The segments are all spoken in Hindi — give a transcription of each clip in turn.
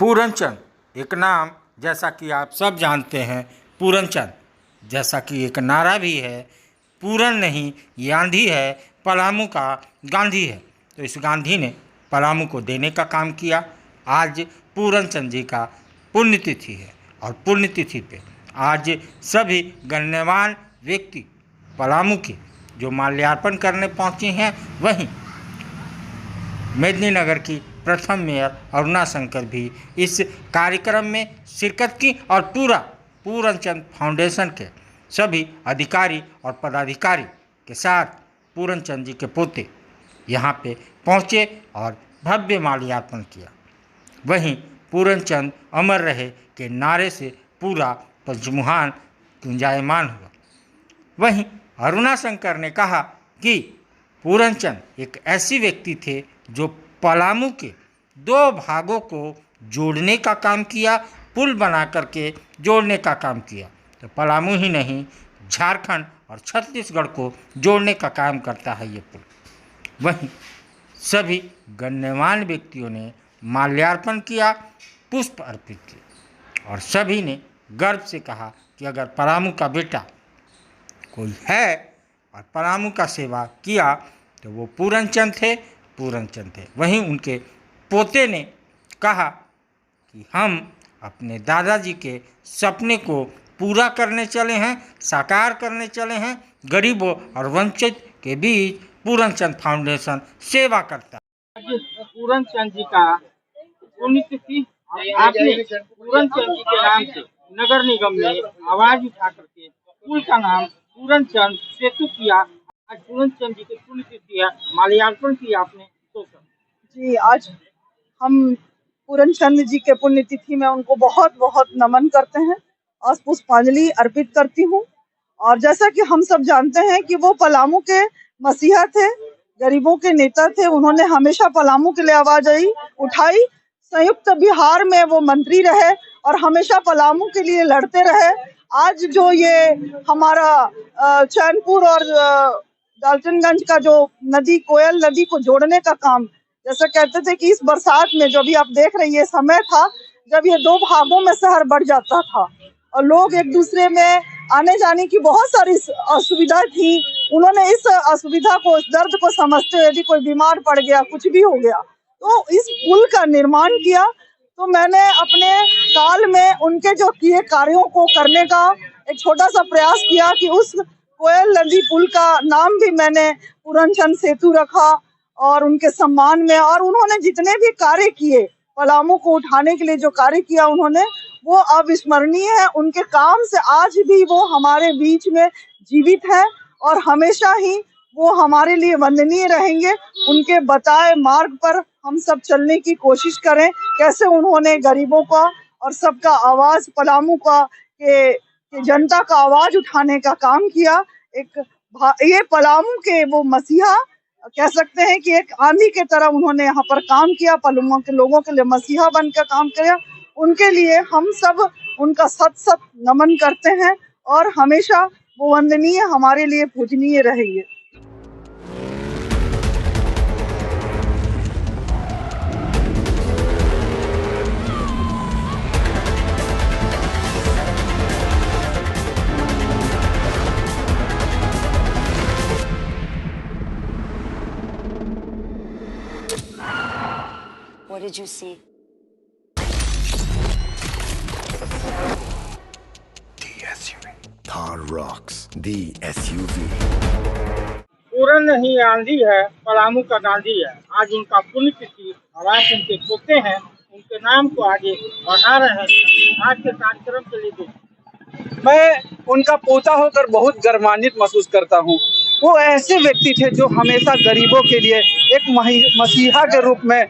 पूरनचंद एक नाम, जैसा कि आप सब जानते हैं, पूरनचंद जैसा कि एक नारा भी है, पूरन नहीं ये आंधी है, पलामू का गांधी है। तो इस गांधी ने पलामू को देने का काम किया। आज पूरनचंद जी का पुण्यतिथि है और पुण्यतिथि पे आज सभी गण्यमान्य व्यक्ति पलामू के जो माल्यार्पण करने पहुंचे हैं, वहीं मेदिनीनगर की प्रथम मेयर अरुणा शंकर भी इस कार्यक्रम में शिरकत की और पूरा पूरनचंद फाउंडेशन के सभी अधिकारी और पदाधिकारी के साथ पूरनचंद जी के पोते यहाँ पे पहुँचे और भव्य माल्यार्पण किया। वहीं पूरनचंद अमर रहे के नारे से पूरा पंचमुहान गुंजायमान हुआ। वहीं अरुणा शंकर ने कहा कि पूरनचंद एक ऐसी व्यक्ति थे जो पलामू के दो भागों को जोड़ने का काम किया, पुल बना करके जोड़ने का काम किया। तो पलामू ही नहीं, झारखंड और छत्तीसगढ़ को जोड़ने का काम करता है ये पुल। वहीं सभी गण्यमान्य व्यक्तियों ने माल्यार्पण किया, पुष्प अर्पित किए और सभी ने गर्व से कहा कि अगर पलामू का बेटा कोई है और पलामू का सेवा किया तो वो पूरनचंद थे। वहीं उनके पोते ने कहा कि हम अपने दादाजी के सपने को पूरा करने चले हैं, साकार करने चले हैं। गरीबों और वंचित के बीच पूरनचंद फाउंडेशन सेवा करता है। पूरनचंद जी का पुण्यतिथि, आपने पूरनचंद जी के नाम से नगर निगम में आवाज उठा करके पुल का नाम पूरनचंद सेतु किया। आज पूरनचंद जी की पुण्यतिथि है, माल्यार्पण किया आपने। तो जी, आज हम पूरनचंद जी के पुण्यतिथि में उनको बहुत बहुत नमन करते हैं और पुष्पांजलि अर्पित करती हूँ। और जैसा कि हम सब जानते हैं कि वो पलामू के मसीहा थे, गरीबों के नेता थे। उन्होंने हमेशा पलामू के लिए आवाज उठाई। संयुक्त बिहार में वो मंत्री रहे और हमेशा पलामू के लिए लड़ते रहे। आज जो ये हमारा चैनपुर और डाल्टनगंज का जो नदी, कोयल नदी को जोड़ने का काम, जैसे कहते थे कि इस बरसात में जो भी आप देख रही है, समय था जब ये दो भागों में शहर बढ़ जाता था और लोग एक दूसरे में आने जाने की बहुत सारी असुविधा थी। उन्होंने इस असुविधा को, इस दर्द को समझते हुए, यदि कोई बीमार पड़ गया, कुछ भी हो गया, तो इस पुल का निर्माण किया। तो मैंने अपने काल में उनके जो किए कार्यों को करने का एक छोटा सा प्रयास किया कि उस कोयल नदी पुल का नाम भी मैंने पूरनचंद सेतु रखा और उनके सम्मान में। और उन्होंने जितने भी कार्य किए, पलामू को उठाने के लिए जो कार्य किया उन्होंने, वो अविस्मरणीय है। उनके काम से आज भी वो हमारे बीच में जीवित है और हमेशा ही वो हमारे लिए वंदनीय रहेंगे। उनके बताए मार्ग पर हम सब चलने की कोशिश करें। कैसे उन्होंने गरीबों का और सबका आवाज, पलामू का के जनता का आवाज उठाने का काम किया। ये पलामू के वो मसीहा कह सकते हैं कि एक आंधी की तरह उन्होंने यहाँ पर काम किया, पलामू के लोगों के लिए मसीहा बनकर काम किया। उनके लिए हम सब उनका सत नमन करते हैं और हमेशा वो वंदनीय, हमारे लिए पूजनीय रहेंगे। What did you see? The SUV. Thar rocks. The SUV. पूरन नहीं आंधी है, पलामू का गांधी है। आज उनका पुण्यतिथि और आज उनके पोते हैं, उनके नाम को आगे बढ़ा रहे हैं। आज के कार्यक्रम के लिए मैं उनका पोता होकर बहुत गर्वान्वित महसूस करता हूँ। वो ऐसे व्यक्ति थे जो हमेशा गरीबों के लिए एक मसीहा के रूप में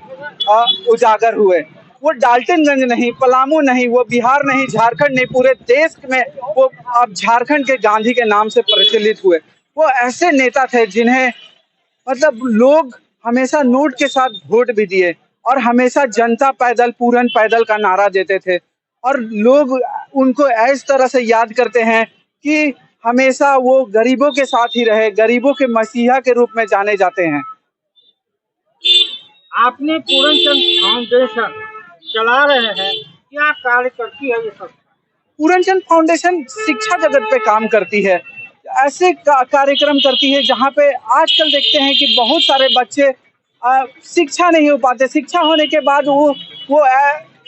उजागर हुए। वो डाल्टनगंज नहीं, पलामू नहीं, वो बिहार नहीं, झारखंड नहीं, पूरे देश में वो अब झारखंड के गांधी के नाम से प्रचलित हुए। वो ऐसे नेता थे जिन्हें मतलब लोग हमेशा नोट के साथ वोट भी दिए और हमेशा जनता पैदल, पूरन पैदल का नारा देते थे और लोग उनको इस तरह से याद करते हैं कि हमेशा वो गरीबों के साथ ही रहे, गरीबों के मसीहा के रूप में जाने जाते हैं। आपने पूरनचंद फाउंडेशन चला रहे हैं, क्या कार्य करती है ये संस्था? पूरनचंद फाउंडेशन शिक्षा जगत पे काम करती है। ऐसे कार्यक्रम करती है जहाँ पे आजकल देखते हैं कि बहुत सारे बच्चे शिक्षा नहीं हो पाते। शिक्षा होने के बाद वो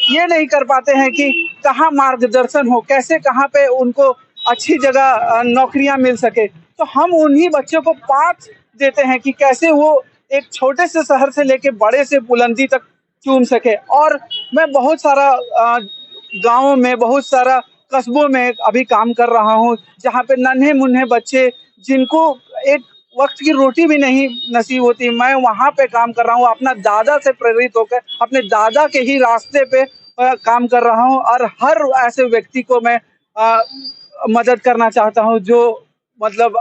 ये नहीं कर पाते हैं कि कहाँ मार्गदर्शन हो, कैसे कहाँ पे उनको अच्छी जगह नौकरियां मिल सके। तो हम उन्हीं बच्चों को पाठ देते हैं कि कैसे वो एक छोटे से शहर से लेके बड़े से बुलंदी तक चूम सके। और मैं बहुत सारा गाँवों में, बहुत सारा कस्बों में अभी काम कर रहा हूँ, जहाँ पे नन्हे मुन्ने बच्चे जिनको एक वक्त की रोटी भी नहीं नसीब होती, मैं वहाँ पे काम कर रहा हूँ। अपना दादा से प्रेरित होकर अपने दादा के ही रास्ते पे काम कर रहा हूँ। और हर ऐसे व्यक्ति को मैं मदद करना चाहता हूँ जो मतलब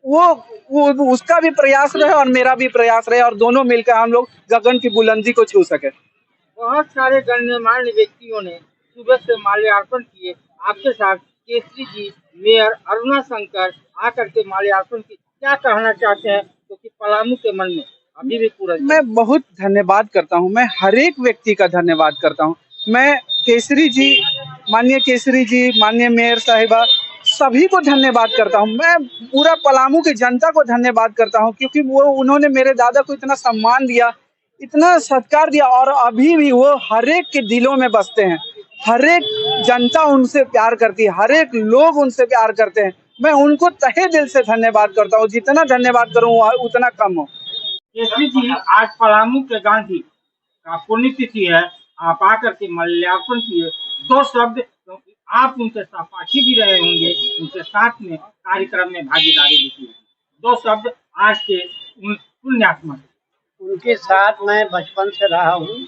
वो उसका भी प्रयास रहे और मेरा भी प्रयास रहे, और दोनों मिलकर हम लोग गगन की बुलंदी को छू सके। बहुत सारे गणमान्य व्यक्तियों ने सुबह से माल्यार्पण किए। आपके साथ केसरी जी, मेयर अरुणा शंकर आकर के माल्यार्पण की, क्या कहना चाहते हैं? क्योंकि पलामू के मन में अभी भी पूरा मैं बहुत धन्यवाद करता हूँ, मैं हर एक व्यक्ति का धन्यवाद करता हूँ। मैं केसरी जी, माननीय मेयर साहिबा, सभी को धन्यवाद करता हूँ। मैं पूरा पलामू की जनता को धन्यवाद करता हूँ, क्योंकि उन्होंने मेरे दादा को इतना सम्मान दिया, इतना सत्कार दिया, और अभी भी वो हर एक के दिलों में बसते हैं। हर एक जनता उनसे प्यार करती है, हर एक लोग उनसे प्यार करते हैं। मैं उनको तहे दिल से धन्यवाद करता हूँ। जितना धन्यवाद करूँ उतना कम हो। केसरी जी, आज पलामू के गांधी का पुण्यतिथि है, आप आकर के माल्यार्पण किए। दो शब्द, क्योंकि आप उनके सहपाठी भी रहे होंगे, उनके साथ में कार्यक्रम में भागीदारी भी की, दो शब्द आज के उन पुण्यात्मा। उनके साथ मैं बचपन से रहा हूँ।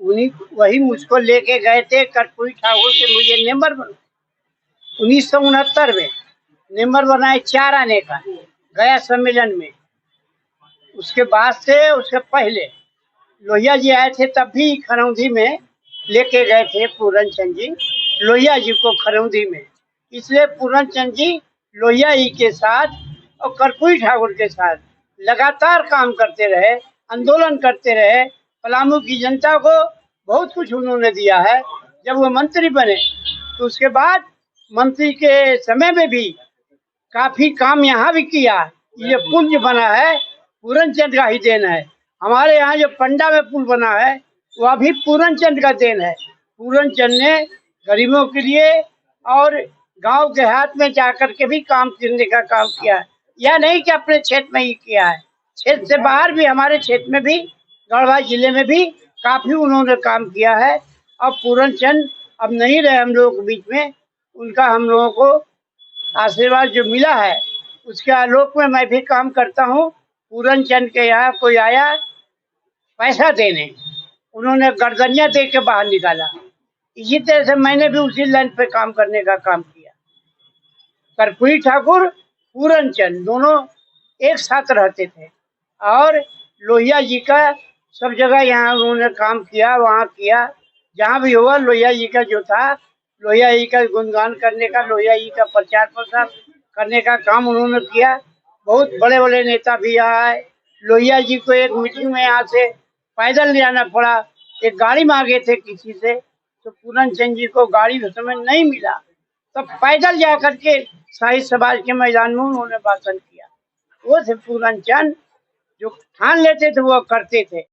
वही मुझको लेके गए थे कर्पूरी ठाकुर के, मुझे मेंबर 1969 में मेंबर बनाए 4 आने का गया सम्मेलन में। उसके बाद से, उसके पहले लोहिया जी आए थे, तब भी खरौंधी में लेके गए थे पूरनचंद जी लोहिया जी को खरौंधी में। इसलिए पूरनचंद जी लोहिया जी के साथ और कर्पूरी ठाकुर के साथ लगातार काम करते रहे, आंदोलन करते रहे। पलामू की जनता को बहुत कुछ उन्होंने दिया है। जब वो मंत्री बने तो उसके बाद मंत्री के समय में भी काफी काम यहाँ भी किया। ये पुल जो बना है पूरनचंद का ही देन है। हमारे यहाँ जो पंडा में पुल बना है वह भी पूरनचंद का देन है। पूरनचंद ने गरीबों के लिए और गांव देहात में जाकर के भी काम करने का काम किया है। यह नहीं कि अपने क्षेत्र में ही किया है, क्षेत्र से बाहर भी, हमारे क्षेत्र में भी, गढ़वा जिले में भी काफी उन्होंने काम किया है। और पूरनचंद अब नहीं रहे हम लोगों के बीच में, उनका हम लोगों को आशीर्वाद जो मिला है उसके आलोक में मैं भी काम करता हूँ। पूरनचंद के यहाँ कोई आया पैसा देने, उन्होंने गर्दनिया दे के बाहर निकाला। इसी तरह से मैंने भी उसी लाइन पे काम करने का काम किया। कर्पूरी ठाकुर, पूरनचंद दोनों एक साथ रहते थे, और लोहिया जी का सब जगह यहाँ उन्होंने काम किया, वहाँ किया, जहाँ भी हुआ लोहिया जी का जो था, लोहिया जी का गुणगान करने का, लोहिया जी का प्रचार प्रसार करने का काम उन्होंने किया। बहुत बड़े बड़े नेता भी आए। लोहिया जी को एक मीटिंग में यहाँ से पैदल ले जाना पड़ा, एक गाड़ी मांगे थे किसी से, तो पूरनचंद जी को गाड़ी उस समय नहीं मिला, तब पैदल जा करके साहित्य समाज के मैदान में उन्होंने भाषण किया। वो थे पूरनचंद, जो ठान लेते थे वो करते थे।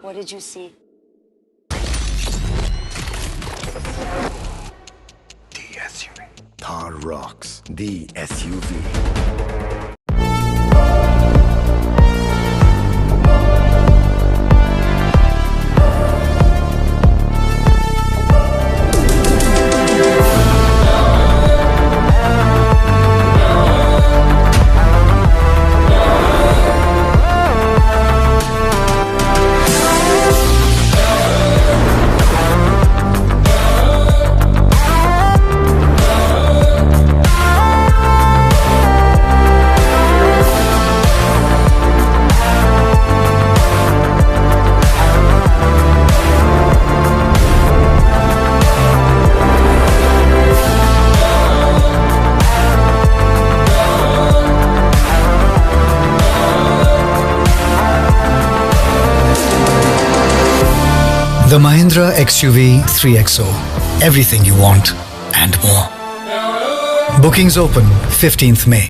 What did you see? The SUV. Thar Rocks, the SUV. The Mahindra XUV 3XO. Everything you want and more. Bookings open 15th May.